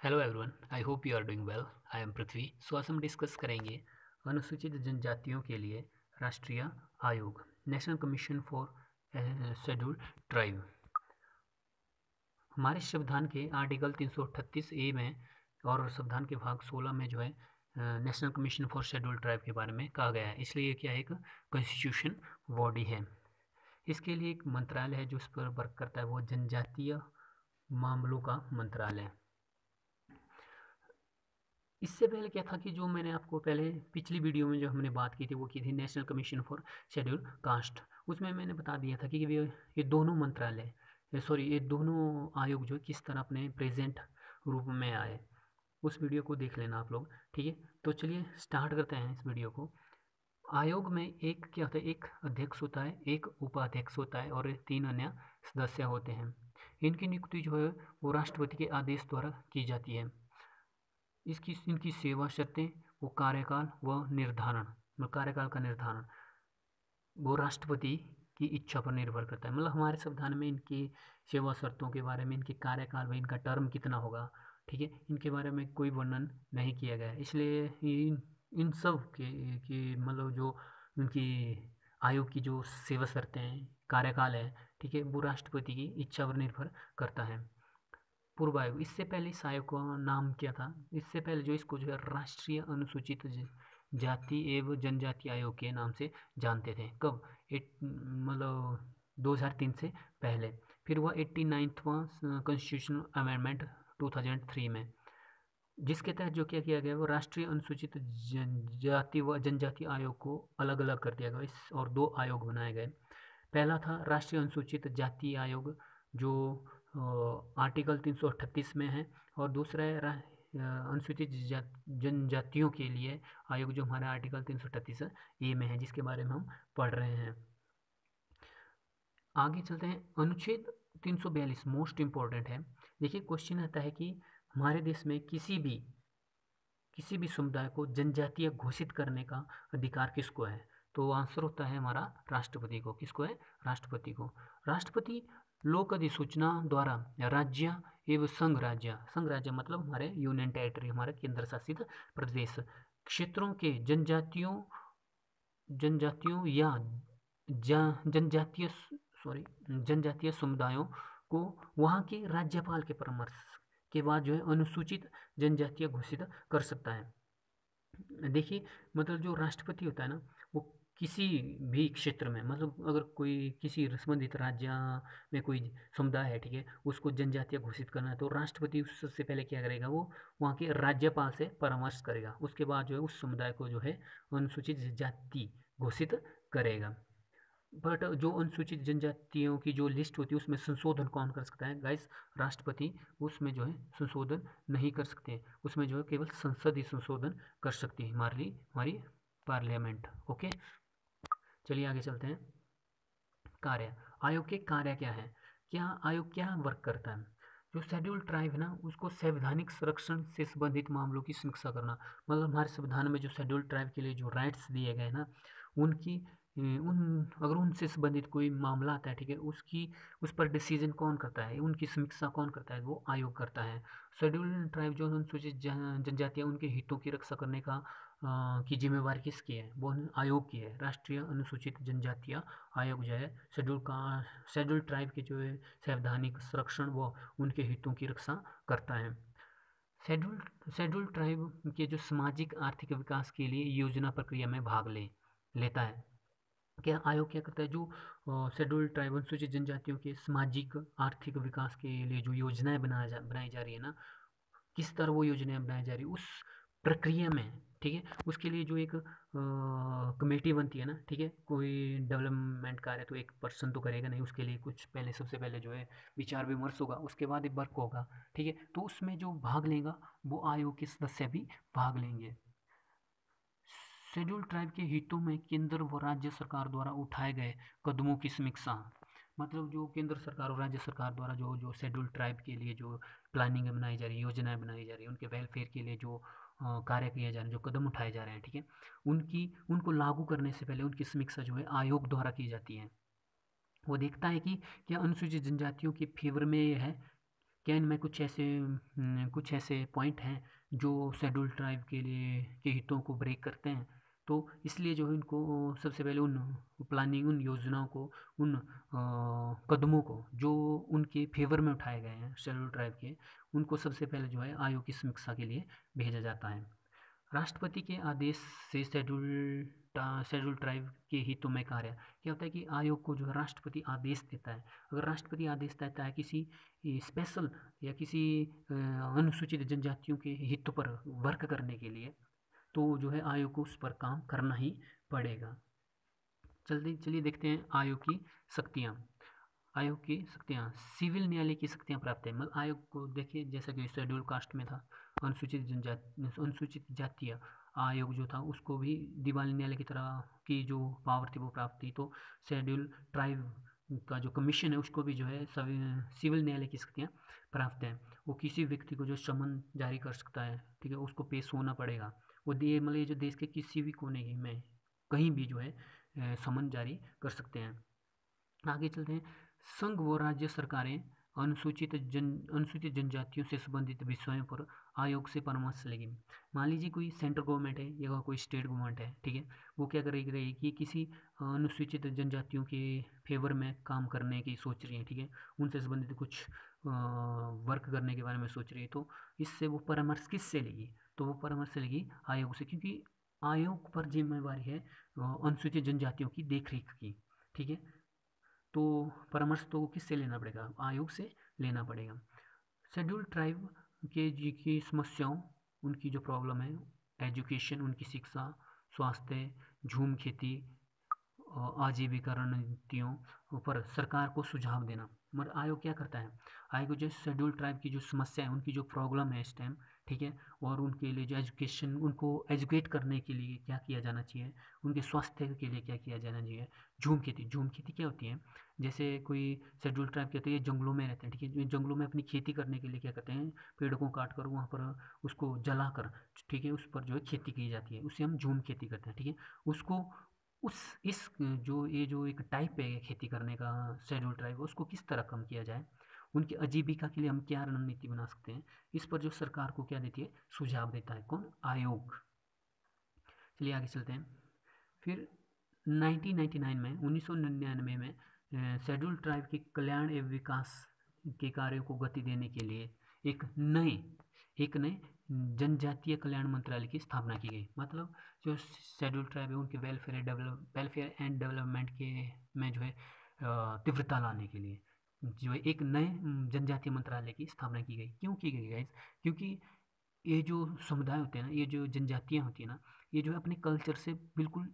Hello everyone, I hope you are doing well. I am Prithvi. So आज हम discuss करेंगे अनुसूचित जनजातियों के लिए राष्ट्रीय आयोग, national commission for scheduled tribe. हमारे संविधान के आर्टिकल 338 ए में और संविधान के भाग 16 में जो है national commission for scheduled tribe के बारे में कहा गया है। इसलिए ये क्या है, एक कॉन्स्टिट्यूशन बॉडी है। इसके लिए एक मंत्रालय है जो इस पर वर्क करता है, वो जनजातीय मामलों का मंत्रालय। इससे पहले क्या था कि जो मैंने आपको पहले पिछली वीडियो में जो हमने बात की थी वो की थी national commission for schedule caste. उसमें मैंने बता दिया था कि ये दोनों मंत्रालय, ये दोनों आयोग जो किस तरह अपने प्रेजेंट रूप में आए। उस वीडियो को देख लेना आप लोग, ठीक है। तो चलिए स्टार्ट करते हैं इस वीडियो को। आयोग में एक क्या होता है, एक अध्यक्ष होता है, एक उपाध्यक्ष होता है और 3 अन्य सदस्य होते हैं। इनकी नियुक्ति जो है वो राष्ट्रपति के आदेश द्वारा की जाती है। इनकी सेवा शर्तें, वो कार्यकाल कार्यकाल का निर्धारण वो राष्ट्रपति की इच्छा पर निर्भर करता है। मतलब हमारे संविधान में इनकी सेवा शर्तों के बारे में, इनके कार्यकाल में, इनका टर्म कितना होगा, ठीक है, इनके बारे में कोई वर्णन नहीं किया गया है। इसलिए इन सब के मतलब जो उनकी आयोग की जो सेवा शर्तें हैं, कार्यकाल है, ठीक है, वो राष्ट्रपति की इच्छा पर निर्भर करता है। पूर्व आयोग, इससे पहले इस आयोग का नाम क्या था? इससे पहले जो इसको जो है राष्ट्रीय अनुसूचित जाति एवं जनजाति आयोग के नाम से जानते थे। कब? मतलब 2003 से पहले। फिर वह 89वां कॉन्स्टिट्यूशनल अमेंडमेंट 2003 में, जिसके तहत जो क्या किया गया वो राष्ट्रीय अनुसूचित जाति व जनजाति आयोग को अलग अलग कर दिया गया इस और 2 आयोग बनाए गए। पहला था राष्ट्रीय अनुसूचित जाति आयोग जो आर्टिकल 338 में है, और दूसरा है अनुसूचित जनजातियों के लिए आयोग जो हमारा आर्टिकल 338 ए में है, जिसके बारे में हम पढ़ रहे हैं। आगे चलते हैं। अनुच्छेद 342 मोस्ट इम्पोर्टेंट है। देखिए क्वेश्चन आता है कि हमारे देश में किसी भी समुदाय को जनजातीय घोषित करने का अधिकार किसको है? तो आंसर होता है हमारा राष्ट्रपति को। किसको है? राष्ट्रपति को। राष्ट्रपति लोक अधिसूचना द्वारा राज्य एवं संघ राज्य मतलब हमारे यूनियन टेरिटरी, हमारे केंद्र शासित प्रदेश क्षेत्रों के जनजातियों या जनजातीय समुदायों को वहाँ के राज्यपाल के परामर्श के बाद जो है अनुसूचित जनजातीय घोषित कर सकता है। देखिए मतलब जो राष्ट्रपति होता है ना, वो किसी भी क्षेत्र में, मतलब अगर कोई किसी संबंधित राज्य में कोई समुदाय है, ठीक है, उसको जनजातीय घोषित करना है तो राष्ट्रपति उससे पहले क्या करेगा, वो वहाँ के राज्यपाल से परामर्श करेगा। उसके बाद जो है उस समुदाय को जो है अनुसूचित जाति घोषित करेगा। बट जो अनुसूचित जनजातियों की जो लिस्ट होती है उसमें संशोधन कौन कर सकता है गाइस? राष्ट्रपति। उसमें जो है संशोधन नहीं कर सकते, उसमें जो है केवल संसद ही संशोधन कर सकती है, हमारी पार्लियामेंट। ओके, चलिए आगे चलते हैं। कार्य, आयोग के कार्य क्या है? आयोग क्या वर्क करता है? जो शेड्यूल ट्राइब है ना, उसको संवैधानिक संरक्षण से संबंधित मामलों की समीक्षा करना। मतलब हमारे संविधान में जो शेड्यूल ट्राइब के लिए जो राइट्स दिए गए ना, उनकी अगर उनसे संबंधित कोई मामला आता है, ठीक है, उस पर डिसीजन कौन करता है, उनकी समीक्षा कौन करता है? वो आयोग करता है। शेड्यूल ट्राइब जो अनुसूचित जनजातियाँ, उनके हितों की रक्षा करने की जिम्मेवारी किसकी है? वो आयोग की है। राष्ट्रीय अनुसूचित जनजातियाँ आयोग जो है शेड्यूल ट्राइब के जो है संवैधानिक संरक्षण व उनके हितों की रक्षा करता है। शेड्यूल ट्राइब के जो सामाजिक आर्थिक विकास के लिए योजना प्रक्रिया में भाग लेता है। क्या आयोग क्या करता है? जो शेड्यूल ट्राइब अनुसूचित जनजातियों के सामाजिक आर्थिक विकास के लिए जो योजनाएं बनाई जा रही है ना, किस तरह वो योजनाएं बनाई जा रही है उस प्रक्रिया में, ठीक है, उसके लिए जो एक कमेटी बनती है ना, ठीक है, कोई डेवलपमेंट कार्य तो एक पर्सन तो करेगा नहीं, उसके लिए कुछ पहले सबसे पहले जो है विचार विमर्श होगा, उसके बाद एक वर्क होगा, ठीक है, तो उसमें जो भाग लेगा वो आयोग के सदस्य भी भाग लेंगे। शेड्यूल ट्राइब के हितों में केंद्र व राज्य सरकार द्वारा उठाए गए कदमों की समीक्षा। मतलब जो केंद्र सरकार और राज्य सरकार द्वारा जो शेड्यूल ट्राइब के लिए जो प्लानिंग बनाई जा रही है, योजनाएं बनाई जा रही है, उनके वेलफेयर के लिए जो कार्य किए जा रहे हैं, जो कदम उठाए जा रहे हैं, ठीक है, उनको लागू करने से पहले उनकी समीक्षा जो है आयोग द्वारा की जाती है। वो देखता है कि क्या अनुसूचित जनजातियों के फेवर में ये है क्या इनमें कुछ ऐसे पॉइंट हैं जो शेड्यूल ट्राइब के लिए के हितों को ब्रेक करते हैं? तो इसलिए जो है इनको सबसे पहले उन प्लानिंग, उन योजनाओं को, उन कदमों को जो उनके फेवर में उठाए गए हैं शेड्यूल ट्राइब के, उनको सबसे पहले जो है आयोग की समीक्षा के लिए भेजा जाता है। राष्ट्रपति के आदेश से शेड्यूल ट्राइब के हितों में कार्य क्या होता है कि आयोग को जो है राष्ट्रपति आदेश देता है। अगर राष्ट्रपति आदेश देता है किसी स्पेशल या किसी अनुसूचित जनजातियों के हितों पर वर्क करने के लिए, तो जो है आयोग को उस पर काम करना ही पड़ेगा। चलिए देखते हैं आयोग की शक्तियाँ। आयोग की शक्तियाँ, सिविल न्यायालय की शक्तियाँ प्राप्त है। मतलब आयोग को देखिए, जैसा कि शेड्यूल कास्ट में था, अनुसूचित जातीय आयोग जो था उसको भी दिवाली न्यायालय की तरह की जो पावर थी वो प्राप्त थी। तो शेड्यूल ट्राइब का जो कमीशन है उसको भी जो है सिविल न्यायालय की शक्तियाँ प्राप्त हैं। वो किसी व्यक्ति को जो समन जारी कर सकता है, ठीक है, उसको पेश होना पड़ेगा। वो मतलब जो देश के किसी भी कोने में कहीं भी जो है समन जारी कर सकते हैं। आगे चलते हैं। संघ व राज्य सरकारें अनुसूचित जनजातियों से संबंधित विषयों पर आयोग से परामर्श लेगी। मान लीजिए कोई सेंट्रल गवर्नमेंट है या कोई स्टेट गवर्नमेंट है, ठीक है, वो क्या करेगी कि किसी अनुसूचित जनजातियों के फेवर में काम करने की सोच रही है, ठीक है, उनसे संबंधित कुछ वर्क करने के बारे में सोच रही है, तो इससे वो परामर्श किससे लेगी? तो वो परामर्श लेगी आयोग से, क्योंकि आयोग पर जिम्मेवारी है अनुसूचित जनजातियों की देखरेख की, ठीक है। तो परामर्श तो किससे लेना पड़ेगा? आयोग से लेना पड़ेगा। शेड्यूल ट्राइब के जी की समस्याओं, उनकी जो प्रॉब्लम है, एजुकेशन, उनकी शिक्षा, स्वास्थ्य, झूम खेती, आजीविका रणनीतियों पर सरकार को सुझाव देना। मगर आयोग क्या करता है? आयोग जो शेड्यूल ट्राइब की जो समस्या है, उनकी जो प्रॉब्लम है इस टाइम, ठीक है, और उनके लिए जो एजुकेशन, उनको एजुकेट करने के लिए क्या किया जाना चाहिए, उनके स्वास्थ्य के लिए क्या किया जाना चाहिए। झूम खेती क्या होती है? जैसे कोई शेड्यूल ट्राइब कहते हैं, ये जंगलों में रहते हैं, ठीक है, जंगलों में अपनी खेती करने के लिए क्या करते हैं, पेड़ों को काट कर वहाँ पर उसको जलाकर, ठीक है, उस पर जो है खेती की जाती है, उसे हम झूम खेती करते हैं, ठीक है। उसको उस इस जो एक टाइप है खेती करने का शेड्यूल ट्राइब, उसको किस तरह कम किया जाए, उनकी आजीविका के लिए हम क्या रणनीति बना सकते हैं, इस पर जो सरकार को क्या देती है, सुझाव देता है कौन? आयोग। चलिए आगे चलते हैं। फिर 1999 में शेड्यूल ट्राइब के कल्याण एवं विकास के कार्यों को गति देने के लिए एक नए जनजातीय कल्याण मंत्रालय की स्थापना की गई। मतलब जो शेड्यूल ट्राइब है उनके वेलफेयर एंड डेवलपमेंट के में जो है तीव्रता लाने के लिए जो है एक नए जनजातीय मंत्रालय की स्थापना की गई। क्यों की गई गाइस? क्योंकि ये जो समुदाय होते हैं ना, ये जो जनजातियाँ होती हैं ना, ये जो है अपने कल्चर से बिल्कुल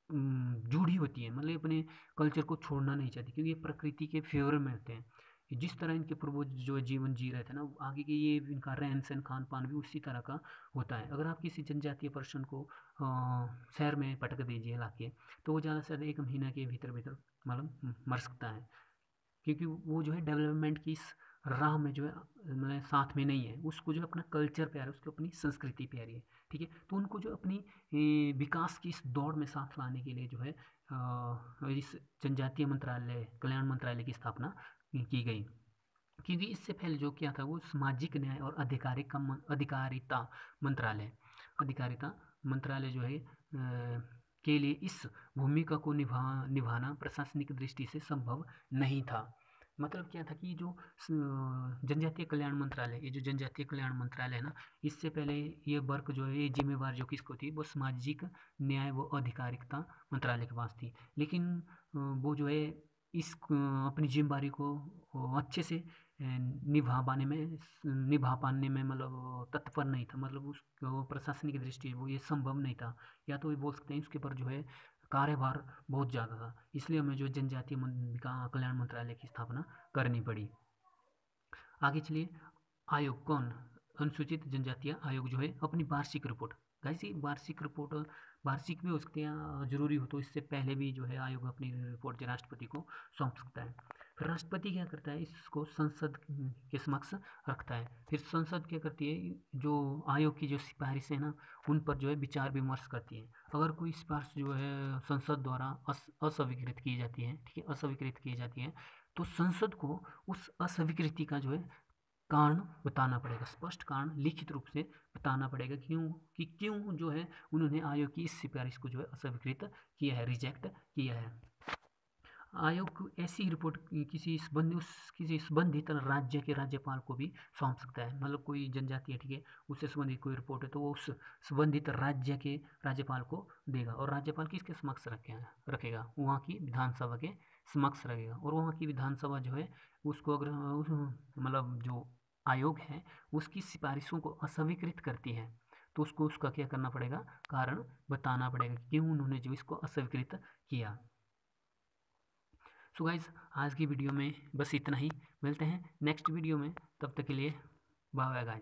जुड़ी होती है, मतलब अपने कल्चर को छोड़ना नहीं चाहती, क्योंकि ये प्रकृति के फेवर में होते हैं। जिस तरह इनके पूर्वज जो जीवन जी रहे थे ना, आगे के ये इनका रहन सहन खान पान भी उसी तरह का होता है। अगर आप किसी जनजातीय पर्सन को शहर में पटक दीजिए लाके, तो वो ज़्यादा से ज़्यादा 1 महीना के भीतर मतलब मर सकता है, क्योंकि वो जो है डेवलपमेंट की इस राह में जो है मतलब साथ में नहीं है। उसको जो अपना कल्चर प्यार है, उसको अपनी संस्कृति प्यारी है, ठीक है। तो उनको जो अपनी विकास की इस दौड़ में साथ लाने के लिए जो है इस जनजातीय मंत्रालय, कल्याण मंत्रालय की स्थापना की गई। क्योंकि इससे पहले जो किया था वो सामाजिक न्याय और अधिकारिता मंत्रालय जो है के लिए इस भूमिका को निभाना प्रशासनिक दृष्टि से संभव नहीं था। मतलब क्या था कि जो जनजातीय कल्याण मंत्रालय, ये जो जनजातीय कल्याण मंत्रालय है ना, इससे पहले ये वर्क जो है, ये जिम्मेवार जो किसको थी, वो सामाजिक न्याय व अधिकारिता मंत्रालय के पास थी। लेकिन वो जो है इस अपनी जिम्मेदारी को अच्छे से निभा पाने में मतलब तत्पर नहीं था। मतलब उसको प्रशासनिक दृष्टि वो ये संभव नहीं था, या तो ये बोल सकते हैं उसके ऊपर जो है कार्यभार बहुत ज़्यादा था, इसलिए हमें जो जनजातीय कल्याण मंत्रालय की स्थापना करनी पड़ी। आगे चलिए। आयोग कौन? अनुसूचित जनजातीय आयोग जो है अपनी वार्षिक रिपोर्ट, कैसी वार्षिक रिपोर्ट, वार्षिक भी हो सकती है, जरूरी हो तो इससे पहले भी जो है आयोग अपनी रिपोर्ट राष्ट्रपति को सौंप सकता है। फिर राष्ट्रपति क्या करता है, इसको संसद के समक्ष रखता है। फिर संसद क्या करती है, जो आयोग की जो सिफारिशें हैं ना, उन पर जो है विचार विमर्श करती है। अगर कोई सिफारिश जो है संसद द्वारा अस्वीकृत की जाती है, ठीक है, अस्वीकृत की जाती है, तो संसद को उस अस्वीकृति का जो है कारण बताना पड़ेगा, स्पष्ट कारण लिखित रूप से बताना पड़ेगा क्यों जो है उन्होंने आयोग की इस सिफारिश को जो है अस्वीकृत किया है, रिजेक्ट किया है। आयोग को ऐसी रिपोर्ट किसी संबंधित राज्य के राज्यपाल को भी सौंप सकता है। मतलब कोई जनजाति है, ठीक है, उससे संबंधित कोई रिपोर्ट है तो वो उस संबंधित राज्य के राज्यपाल को देगा, और राज्यपाल किसके समक्ष रखेगा, वहाँ की विधानसभा के समक्ष रखेगा, और वहाँ की विधानसभा जो है उसको अगर मतलब जो आयोग है उसकी सिफारिशों को अस्वीकृत करती है तो उसको उसका क्या करना पड़ेगा, कारण बताना पड़ेगा क्यों उन्होंने जो इसको अस्वीकृत किया। सो गाइज आज की वीडियो में बस इतना ही, मिलते हैं नेक्स्ट वीडियो में, तब तक के लिए बाय बाय गाइज।